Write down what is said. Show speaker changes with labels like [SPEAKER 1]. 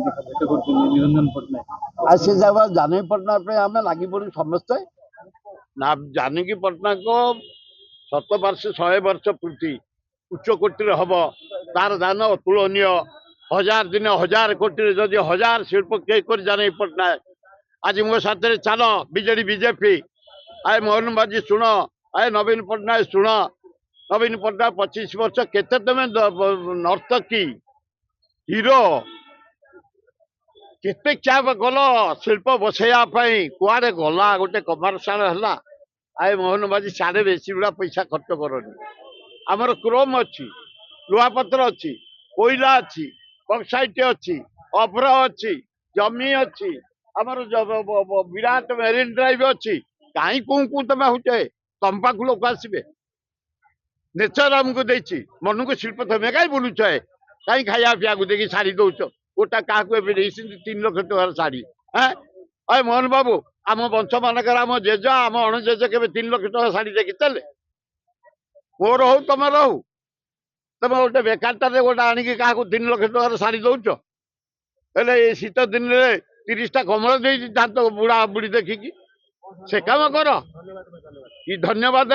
[SPEAKER 1] ଭେଟ କରୁଛନ୍ତି ନିରଞ୍ଜନ ପଟ୍ଟନାୟକ
[SPEAKER 2] ଆଉ ସେ ଯାବା ଜାନକୀ ପଟ୍ଟନାୟକ ପାଇଁ ଆମେ ଲାଗି ପଡୁ ସମସ୍ତେ ନା। ଜାନକୀ ପଟ୍ଟନାୟକ 7 ବର୍ଷ 100 ବର୍ଷ ପୂର୍ତ୍ତି ଉଚ୍ଚ କୋଟିରେ ହବ ତାର ଦାନ ଅତୁଳନୀୟ। 1000 ଦିନ 1000 କୋଟିରେ ଯଦି 1000 ଶିଳ୍ପ କେ କରି ଜାନକୀ ପଟ୍ଟନାୟକ ଆଜି ମୋ ସାଥିରେ ଚାଲ ବିଜେଡି ବିଜେପି ଆଏ ମୋହନ ମାଝୀ ଶୁଣ ଆଏ ନବୀନ ପଟ୍ଟନାୟକ ଶୁଣ। ନବୀନ ପଟ୍ଟନାୟକ 25 ବର୍ଷ କେତେ ତମେ ନର୍ତ୍ତକୀ ହିରୋ କେତେ କ୍ୟାବ ଗଲ ଶିଳ୍ପ ବସେଇବା ପାଇଁ କୁଆଡେ ଗଲା ଗୋଟେ କମର୍ସିଆଲ ହେଲା। ଆଏ ମୋହନ ମାଝୀ ସାଡେ ବେଶୀ ଗୁଡା ପଇସା ଖର୍ଚ୍ଚ କରନି। ଆମର କ୍ରୋମ ଅଛି ଲୁହାପତ୍ର ଅଛି କୋଇଲା ଅଛି ବକ୍ସାଇଟ ଅଛି ଅଭ୍ର ଅଛି ଜମି ଅଛି ଆମର ବିରାଟ ମେରିନ ଡ୍ରାଇଭ ଅଛି। କାହିଁ କୋଉ ତମେ ହଉଛେ ତମ ପାଖକୁ ଲୋକ ଆସିବେ। ନେଚର ଆମକୁ ଦେଇଛି ମନକୁ ଶିଳ୍ପ ତମେ କାହିଁ ବୁଲୁଛ କାହିଁ ଖାଇବା ପିଇବାକୁ ଦେଇକି ଶାଢୀ ଦଉଛ। ଗୋଟା କାହାକୁ ଏବେ ଦେଇଛନ୍ତି 3 ଲକ୍ଷ ଟଙ୍କାର ଶାଢୀ। ହଁ ମୋହନ ବାବୁ ଆମ ବଂଶ ମାନଙ୍କର ଆମ ଜେଜ ଆମ ଅଣଜେଜ କେବେ 3 ଲକ୍ଷ ଟଙ୍କା ଶାଢୀ ଦେଖିଥିଲେ? ମୋର ହଉ ତମର ହଉ ତମେ ଗୋଟେ ବେକାରଟାରେ ଗୋଟେ ଆଣିକି କାହାକୁ 3 ଲକ୍ଷ ଟଙ୍କାର ଶାଢୀ ଦଉଛ? ହେଲେ ଏଇ ଶୀତ ଦିନରେ 30ଟା କମଳ ଦେଇଛି ଦାନ୍ତ ବୁଢା ବୁଢୀ ଦେଖିକି ସେ କାମ କର କି ଧନ୍ୟବାଦ।